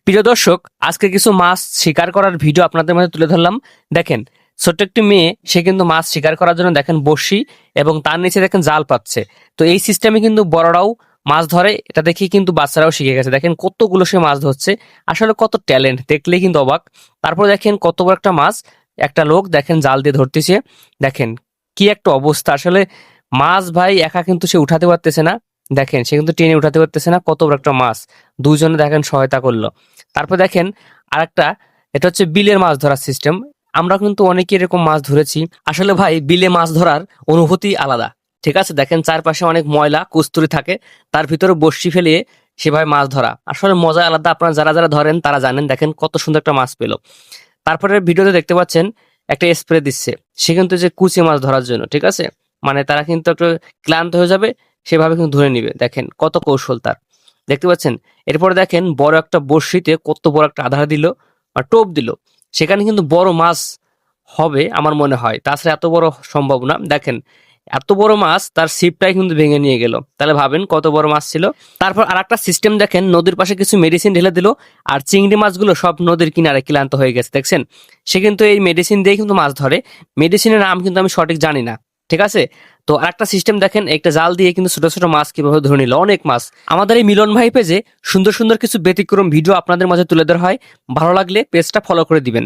প্রিয় দর্শক, আজকে কিছু মাছ শিকার করার ভিডিও আপনাদের মাঝে তুলে ধরলাম। দেখেন, ছোট্ট একটি মেয়ে, সে কিন্তু মাছ শিকার করার জন্য দেখেন বড়শি এবং তার নিচে দেখেন জাল পাচ্ছে। তো এই সিস্টেমে কিন্তু বড়রাও মাছ ধরে, এটা দেখে কিন্তু বাচ্চারাও শিখে গেছে। দেখেন কতগুলো সে মাছ ধরছে, আসলে কত ট্যালেন্ট, দেখলেই কিন্তু অবাক। তারপর দেখেন কত বড় একটা মাছ একটা লোক দেখেন জাল দিয়ে ধরতেছে। দেখেন কি একটা অবস্থা, আসলে মাছ ভাই একা কিন্তু সে উঠাতে পারতেছে না। দেখেন সে কিন্তু টেনে উঠাতে পারতেছে না, কত বড় একটা মাছ। দুইজনে দেখেন সহায়তা করলো। তারপর দেখেন আরেকটা, এটা হচ্ছে বিলের মাছ ধরার সিস্টেম। আমরা কিন্তু অনেকে এরকম মাছ ধরেছি। আসলে ভাই বিলে মাছ ধরার অনুভূতি আলাদা। ঠিক আছে, দেখেন চারপাশে অনেক ময়লা কুস্তুরি থাকে, তার ভিতরে বড়শি ফেলিয়ে সেভাবে মাছ ধরা আসলে মজা আলাদা। আপনারা যারা যারা ধরেন তারা জানেন। দেখেন কত সুন্দর একটা মাছ পেলো। তারপরে ভিডিওতে দেখতে পাচ্ছেন একটা স্প্রে দিচ্ছে, সে কিন্তু যে কুচি মাছ ধরার জন্য। ঠিক আছে, মানে তারা কিন্তু একটু ক্লান্ত হয়ে যাবে, সেভাবে কিন্তু ধরে নিবে। দেখেন কত কৌশল তার, দেখতে পাচ্ছেন। এরপরে দেখেন বড় একটা বড়শিতে কত বড় একটা আধার দিল বা টোপ দিল, সেখানে কিন্তু বড় মাছ হবে আমার মনে হয়, তাছাড়া এত বড় সম্ভব না। দেখেন এত বড় মাছ তার ছিপটাই কিন্তু ভেঙে নিয়ে গেল, তাহলে ভাবেন কত বড় মাছ ছিল। তারপর আর একটা সিস্টেম দেখেন, নদীর পাশে কিছু মেডিসিন ঢেলে দিল, আর চিংড়ি মাছগুলো সব নদীর কিনারে ক্লান্ত হয়ে গেছে। দেখছেন সে কিন্তু এই মেডিসিন দিয়ে কিন্তু মাছ ধরে। মেডিসিনের নাম কিন্তু আমি সঠিক জানি না। ঠিক আছে, তো আরেকটা সিস্টেম দেখেন, একটা জাল দিয়ে কিন্তু ছোট ছোট মাছ কিভাবে ধরে নিল, অনেক মাছ। আমাদের এই মিলন ভাই পেজে সুন্দর সুন্দর কিছু ব্যতিক্রম ভিডিও আপনাদের মাঝে তুলে ধরা হয়। ভালো লাগলে পেজটা ফলো করে দিবেন।